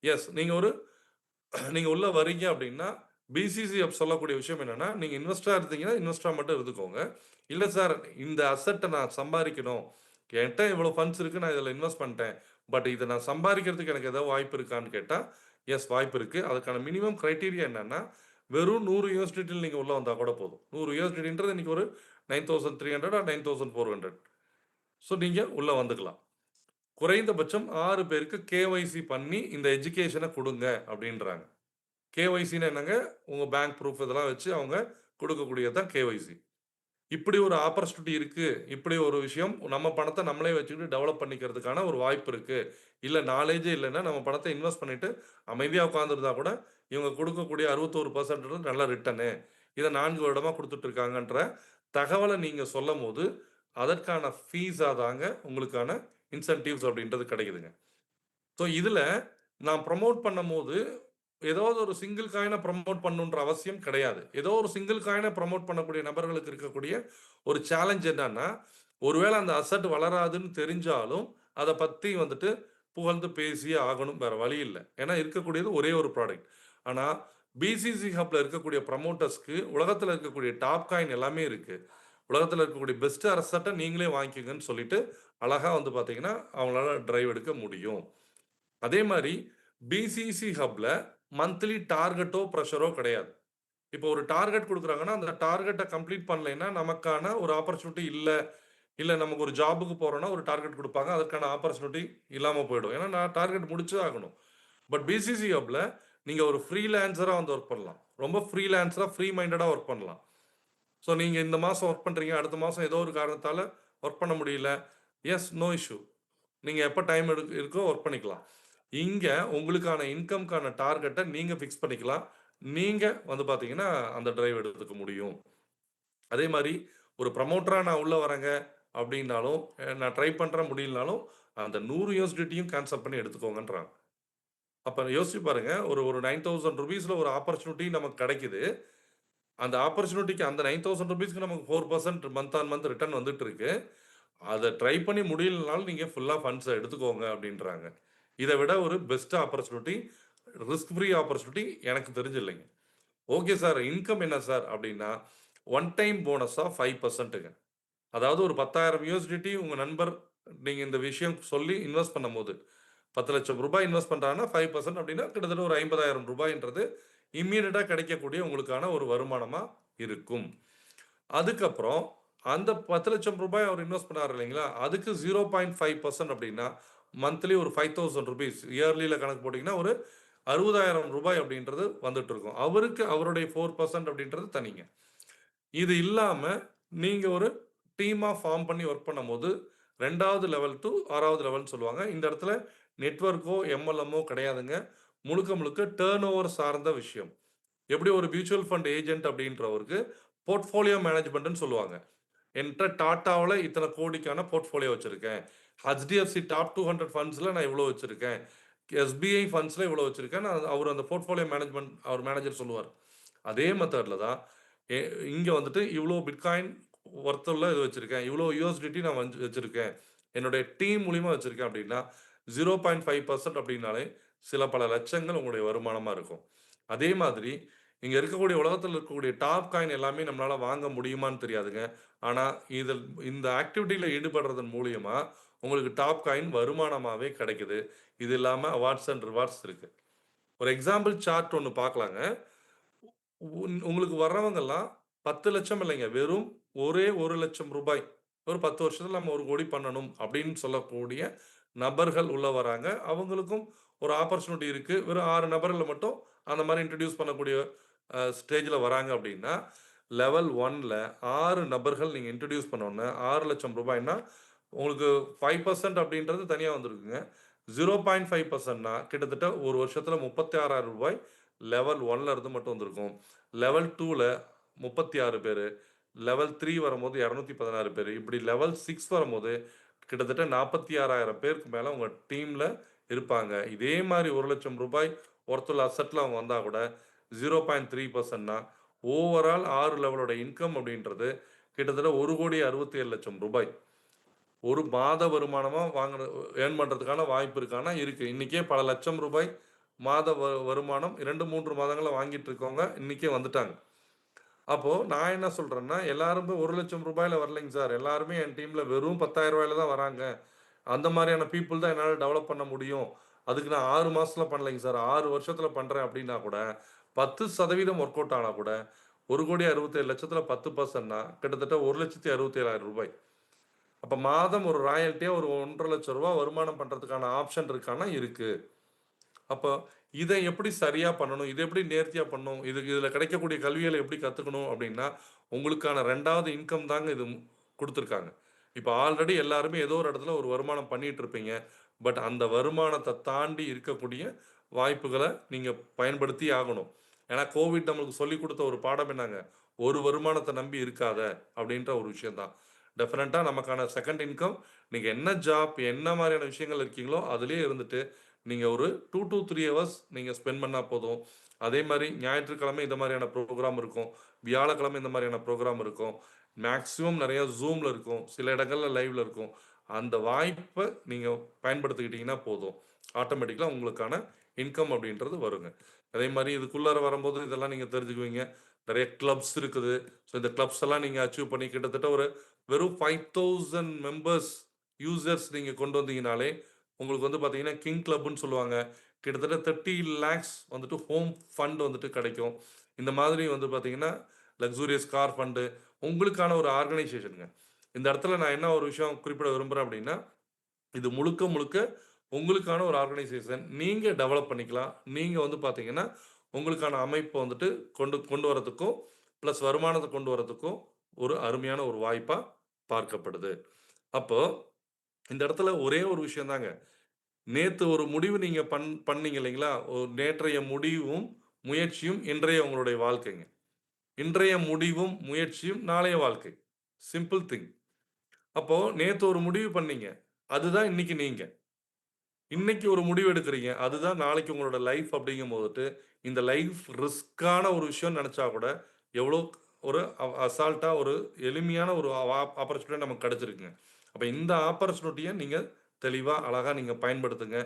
எஸ். நீங்க உள்ள வரீங்க அப்படின்னா, பிசிசிஎஃப் சொல்லக்கூடிய விஷயம் என்னன்னா, நீங்க இன்வெஸ்டரா இருந்தீங்கன்னா, இன்வெஸ்டரா மட்டும் இருந்துக்கோங்க. இல்ல சார், இந்த அசெட்ட நான் சம்பாரிக்கணும். என்ட்ட இவ்வளோ ஃபண்ட்ஸ் இருக்கு. நான் இதில இன்வெஸ்ட் பண்ணிட்டேன். பட் இத நான் சம்பாரிக்கிறதுக்கு எனக்கு ஏதாவது வாய்ப்பு இருக்கான்னு கேட்டா, எஸ் வாய்ப்பு இருக்கு. அதுக்கான மினிமம் கிரைட்டீரியா என்னன்னா, வெறும் 100 யூஎஸ்டிடில நீங்க உள்ள வந்தா கூட போதும். 100 யூஎஸ்டிடின்றது இன்னைக்கு ஒரு 9300 ஆர் 9400. ஸோ நீங்க உள்ள வந்துக்கலாம். குறைந்தபட்சம் 6 பேருக்கு கேஒய்சி பண்ணி இந்த எஜுகேஷன குடுங்க அப்படின்றாங்க. கேஒய்சின்னா என்னங்க? உங்க பேங்க் ப்ரூஃப் இதெல்லாம் வச்சு அவங்க குடுக்கக்கூடியது தான் கேஒய்சி. இப்படி ஒரு ஆப்பர்ச்சுனிட்டி இருக்கு. இப்படி ஒரு விஷயம் நம்ம பணத்த நம்மளே வச்சுக்கிட்டு டெவலப் பண்ணிக்கிறதுக்கான ஒரு வாய்ப்பு இருக்கு. இல்ல நாலேட்ஜே இல்லன்னா, நம்ம பணத்த இன்வெஸ்ட் பண்ணிட்டு அமைதியா உட்கார்ந்திருந்தா கூட, இவங்க குடுக்கக்கூடிய 61% நல்ல ரிட்டர்னு. இத 4 வருடமா குடுத்துட்டு இருக்காங்கன்ற தகவல நீங்க சொல்லம்போது, அதற்கான ஃபீஸா தாங்க உங்களுக்கான இன்சென்டிவ்ஸ் அப்படின்றது கிடைக்குதுங்க. ஸோ இதுல நான் ப்ரமோட் பண்ணும்போது, ஏதாவது ஒரு சிங்கிள் காயின ப்ரமோட் பண்ணணுன்ற அவசியம் கிடையாது. ஏதோ ஒரு சிங்கிள் காயின ப்ரமோட் பண்ணக்கூடிய நபர்களுக்கு இருக்கக்கூடிய ஒரு சேலஞ்ச் என்னன்னா, ஒருவேள அந்த அசெட் வளராதுன்னு தெரிஞ்சாலும், அத பத்தி வந்துட்டு புகழ்ந்து பேசியே ஆகணும். வேற வழி இல்ல. ஏன்னா இருக்கக்கூடியது ஒரே ஒரு ப்ராடக்ட். ஆனா, பிசிசி ஹப்ல இருக்கக்கூடிய ப்ரமோட்டர்ஸ்க்கு உலகத்துல இருக்கக்கூடிய டாப் காயின் எல்லாமே இருக்கு. உலகத்துல இருக்கக்கூடிய பெஸ்ட் அசெட்ட நீங்களே வாங்கிக்கங்கன்னு சொல்லிட்டு, அழகா வந்து பார்த்தீங்கன்னா, அவங்களால டிரைவ் எடுக்க முடியும். அதே மாரி பிசிசி ஹப்ல மந்த்லி டார்கெட்டோ, பிரஷரோ கிடையாது. இப்போ ஒரு டார்கெட் குடுக்குறாங்கன்னா, அந்த டார்கெட்ட கம்ப்ளீட் பண்ணலைன்னா, நமக்கான ஒரு ஆப்பர்ச்சுனிட்டி இல்ல. இல்ல நமக்கு ஒரு ஜாப்‌க்கு போறோம்னா, ஒரு டார்கெட் குடுப்பாங்க. அதற்கான ஆப்பர்ச்சுனிட்டி இல்லாம போயிடும். ஏன்னா, நான் டார்கெட் முடிச்சே ஆகணும். பட் பிசிசி ஹப்ல நீங்க ஒரு ஃப்ரீலான்சரா வந்து வொர்க் பண்ணலாம். ரொம்ப ஃப்ரீலான்சரா, ஃப்ரீ மைண்டடா வொர்க் பண்ணலாம். ஸோ நீங்க இந்த மாசம் வொர்க் பண்றீங்க. அடுத்த மாசம் ஏதோ ஒரு காரணத்தால வொர்க் பண்ண முடியல. Yes, no issue. நீங்க எப்ப டைம் இருக்கோ வொர்க் பண்ணிக்கலாம். இங்க உங்களுக்கான இன்கம்க்கான டார்கெட்ட நீங்க ஃபிக்ஸ் பண்ணிக்கலாம். நீங்க வந்து பார்த்தீங்கன்னா, அந்த டிரைவ் எடுத்துக்க முடியும். அதே மாரி ஒரு ப்ரமோட்டரா நான் உள்ள வரேங்க அப்டின்னாலும், நான் ட்ரை பண்றேன் முடியலனாலும், அந்த 100 யூஎஸ்டிடியும் கேன்சல் பண்ணி எடுத்துக்கோங்கன்றாங்க. அப்ப யோசிச்சு பாருங்க. ஒரு ஒரு ₹9000ல ஒரு ஆப்பர்ச்சுனிட்டி நமக்கு கிடைக்குது. அந்த ஆப்பர்ச்சுனிட்டிக்கு அந்த ₹9000க்கு நமக்கு 4% மந்த் ஆன் மந்த் ரிட்டர்ன் வந்துட்டு இருக்கு. அத ட்ரை பண்ணி முடியலனாலும் நீங்க ஃபுல்லா ஃபண்ட்ஸ எடுத்துக்கோங்க அப்டின்றாங்க. இத விட ஒரு best opportunity risk free opportunity எனக்கு தெரிஞ்சு இல்லைங்க. ஓகே சார், இன்கம் என்ன சார் அப்படின்னா, ஒன் டைம் போனஸா 5%ங்க. அதாவது ஒரு 10,000 யூஎஸ்டிடி உங்க நண்பர் நீங்க இந்த விஷயம் சொல்லி இன்வெஸ்ட் பண்ணும்போது, ரூ. 10,00,000 இன்வெஸ்ட் பண்றாங்கன்னா 5% அப்படின்னா கிட்டத்தட்ட ஒரு ரூ. 50,000ன்றது இம்மீடியட்டா கிடைக்கக்கூடிய உங்களுக்கான ஒரு வருமானமா இருக்கும். அதுக்கப்புறம் அந்த ரூ. 10,00,000 அவர் இன்வெஸ்ட் பண்ணாரு இல்லைங்களா? அதுக்கு 0.5% அப்படின்னா, மந்த்லி ஒரு ₹5,000 இயர்லில கணக்கு போட்டீங்கன்னா, ஒரு ரூ. 60,000 அப்படின்றது வந்துட்டு இருக்கும். அவருக்கு அவருடைய 4% அப்படின்றது தனிங்க. இது இல்லாம நீங்க ஒரு டீமா ஃபார்ம் பண்ணி ஒர்க் பண்ணும்போது, 2வது லெவல் டூ 6வது லெவல்ன்னு சொல்லுவாங்க. இந்த இடத்துல நெட்வொர்க்கோ, எம்எல்எம்மோ கிடையாதுங்க. முழுக்க முழுக்க டர்ன் ஓவர் சார்ந்த விஷயம். எப்படி ஒரு மியூச்சுவல் ஃபண்ட் ஏஜென்ட் அப்படின்றவருக்கு போர்ட்ஃபோலியோ மேனேஜ்மென்ட்ன்னு சொல்லுவாங்க. என்ட்ட டாட்டாவுல இத்தன கோடிக்கான போர்ட்ஃபோலியோ வச்சிருக்கேன். HDFC டாப் 200 ஃபண்ட்ஸ்ல நான் இவ்வளோ வச்சிருக்கேன். SBI ஃபண்ட்ஸ்ல இவ்வளோ வச்சிருக்கேன்னு அவரு அந்த போர்ட்ஃபோலியோ மேனேஜ்மென்ட் அவர் மேனேஜர் சொல்லுவார். அதே மெத்தட்ல தான் எ இங்க வந்துட்டு இவ்வளோ பிட்காயின் ஒர்த்துள்ள இது வச்சிருக்கேன். இவ்வளோ யூஎஸ்டிடி நான் வச்சிருக்கேன். என்னுடைய டீம் மூலியமா வச்சிருக்கேன் அப்படின்னா, 0.5% அப்படின்னாலே சில பல லட்சங்கள் உங்களுடைய வருமானமா இருக்கும். அதே மாதிரி இங்க இருக்கக்கூடிய உலகத்துல இருக்கக்கூடிய டாப் காயின் எல்லாமே நம்மளால வாங்க முடியுமான்னு தெரியாதுங்க. ஆனா, இந்த ஆக்டிவிட்டில ஈடுபடுறதன் மூலியமா உங்களுக்கு டாப் காயின் வருமானமாவே கிடைக்குது. இது இல்லாம அவார்ட்ஸ் அண்ட் ரிவார்ட்ஸ் இருக்கு. ஒரு எக்ஸாம்பிள் சார்ட் ஒண்ணு பார்க்கலாங்க. உங்களுக்கு வர்றவங்கலாம் 10,00,000 இல்லைங்க. வெறும் ஒரே ரூ. 1,00,000 ஒரு 10 வருஷத்துல நம்ம 1,00,00,000 பண்ணணும் அப்படின்னு சொல்லக்கூடிய நபர்கள் உள்ள வராங்க. அவங்களுக்கும் ஒரு ஆப்பர்ச்சுனிட்டி இருக்கு. வெறும் 6 நபர்கள மட்டும் அந்த மாரி இன்ட்ரோடியூஸ் பண்ணக்கூடிய ஸ்டேஜ்ல வராங்க அப்படின்னா, லெவல் 1ல 6 நபர்கள் நீங்க இன்ட்ரோடியூஸ் பண்ணோனே ரூ. 6,00,000ன்னா உங்களுக்கு 5% அப்படின்றது தனியா வந்திருக்குங்க. 0.5%ன்னா கிட்டத்தட்ட ஒரு வருஷத்துல ரூ. 36,000 லெவல் 1ல இருந்து மட்டும் வந்திருக்கும். லெவல் 2ல 36 பேரு, லெவல் 3 வரும்போது 216 பேரு, இப்படி லெவல் 6 வரும்போது கிட்டத்தட்ட 46,000 பேருக்கு மேல உங்க டீம்ல இருப்பாங்க. இதே மாரி ரூ. 1,00,000 ஒர்த்துள்ள அசெட்ல அவங்க வந்தா கூட 0.3%ன்னா ஓவரால் 6 லெவலோட இன்கம் அப்படின்றது கிட்டத்தட்ட ரூ. 1,67,00,000 ஒரு மாத வருமானமா ஏர்ன் பண்றதுக்கான வாய்ப்பு இருக்கான்னா இருக்கு. இன்னைக்கே பல லட்சம் ரூபாய் மாத வருமானம் 2, 3 மாதங்களா வாங்கிட்டு இருக்கவங்க இன்னைக்கே வந்துட்டாங்க. அப்போ நான் என்ன சொல்றேன்னா, எல்லாருமே ரூ. 1,00,000 வரலைங்க சார். எல்லாருமே என் டீம்ல வெறும் ரூ. 10,000 தான் வராங்க. அந்த மாரியான பீப்பிள் தான் என்னால டெவலப் பண்ண முடியும். அதுக்கு நான் 6 மாசத்துல பண்ணலைங்க சார். 6 வருஷத்துல பண்றேன் அப்டின்னா கூட, 10% ஒர்க் அவுட் ஆனா கூட, 1,67,00,000த்துல 10%ன்னா கிட்டத்தட்ட ரூ. 1,67,000. அப்ப மாதம் ஒரு ராயல்ட்டியா ஒரு ரூ. 1,50,000 வருமானம் பண்றதுக்கான ஆப்ஷன் இருக்கான்னா இருக்கு. அப்ப இத எப்படி சரியா பண்ணணும்? இத எப்படி நேர்த்தியா பண்ணணும்? இதுல கிடைக்கக்கூடிய கல்விகள எப்படி கத்துக்கணும் அப்டின்னா, உங்களுக்கான 2வது இன்கம் தாங்க இது குடுத்துருக்காங்க. இப்ப ஆல்ரெடி எல்லாருமே ஏதோ ஒரு இடத்துல ஒரு வருமானம் பண்ணிட்டு இருப்பீங்க. பட் அந்த வருமானத்த தாண்டி இருக்கக்கூடிய வாய்ப்புகள நீங்க பயன்படுத்தி ஆகணும். ஏன்னா, கோவிட் நம்மளுக்கு சொல்லிக் குடுத்த ஒரு பாடம் என்னங்க? ஒரு வருமானத்த நம்பி இருக்காத அப்டின்ற ஒரு விஷயம் தான். டெஃபினட்டா நமக்கான செகண்ட் இன்கம் நீங்க என்ன ஜாப், என்ன மாரியான விஷயங்கள் இருக்கீங்களோ, அதிலேயே இருந்துட்டு நீங்க ஒரு 2 டூ 3 ஹவர்ஸ் நீங்க ஸ்பெண்ட் பண்ணா போதும். அதே மாரி ஞாயிற்றுக்கிழமை இந்த மாரியான புரோகிராம் இருக்கும். வியாழக்கிழமை இந்த மாரியான புரோகிராம் இருக்கும். மேக்ஸிமம் நெறைய Zoomல இருக்கும். சில இடங்கள்ல லைவ்ல இருக்கும். அந்த வாய்ப்ப நீங்க பயன்படுத்திக்கிட்டீங்கன்னா போதும். ஆட்டோமேட்டிக்கா உங்களுக்கான இன்கம் அப்படின்றது வருங்க. அதே மாரி இதுக்குள்ளார வரும்போது இதெல்லாம் நீங்க தெரிஞ்சுக்குவீங்க. நெறைய கிளப்ஸ் இருக்குது. ஸோ இந்த கிளப்ஸ் எல்லாம் நீங்க அச்சீவ் பண்ணி கிட்டத்தட்ட ஒரு வெறும் 5,000 மெம்பர்ஸ், யூசர்ஸ் நீங்க கொண்டு வந்தீங்கனாலே உங்களுக்கு வந்து பார்த்தீங்கன்னா, கிங் கிளப்ன்னு சொல்லுவாங்க. கிட்டத்தட்ட 30,00,000 வந்துட்டு ஹோம் ஃபண்ட் வந்துட்டு கிடைக்கும். இந்த மாதிரி வந்து பார்த்தீங்கன்னா, லக்ஸூரியஸ் கார் ஃபண்டு உங்களுக்கான ஒரு ஆர்கனைசேஷன்ங்க. இந்த இடத்துல நான் என்ன ஒரு விஷயம் குறிப்பிட விரும்புறேன் அப்படின்னா, இது முழுக்க முழுக்க உங்களுக்கான ஒரு ஆர்கனைசேஷன். நீங்க டெவலப் பண்ணிக்கலாம். நீங்க வந்து பார்த்தீங்கன்னா, உங்களுக்கான அமைப்ப வந்துட்டு கொண்டு கொண்டு வரதுக்கும், பிளஸ் வருமானத்த கொண்டு வரதுக்கும் ஒரு அருமையான ஒரு வாய்ப்பா பார்க்கப்படுது. அப்போ இந்த இடத்துல ஒரே ஒரு விஷயம் தாங்க. நேத்து ஒரு முடிவு நீங்க பண்ணீங்க இல்லைங்களா? நேற்றைய முடிவும், முயற்சியும் இன்றைய உங்களுடைய வாழ்க்கைங்க. இன்றைய முடிவும், முயற்சியும் நாளைய வாழ்க்கை. Simple thing. அப்போ நேத்து ஒரு முடிவு பண்ணீங்க. அதுதான் இன்னைக்கு நீங்க. இன்னைக்கு ஒரு முடிவு எடுக்கிறீங்க. அதுதான் நாளைக்கு உங்களோட லைஃப் அப்படிங்கும்போது, இந்த லைஃப் ரிஸ்க்கான ஒரு விஷயம்னு நெனச்சா கூட, எவ்வளோ ஒரு அசால்ட்டா ஒரு எளிமையான ஒரு ஆப்பர்ச்சுனிட்டி நமக்கு கெடைச்சிருக்குங்க. அப்ப இந்த ஆப்பர்ச்சுனிட்டிய நீங்க தெளிவா, அழகா நீங்க பயன்படுத்துங்க.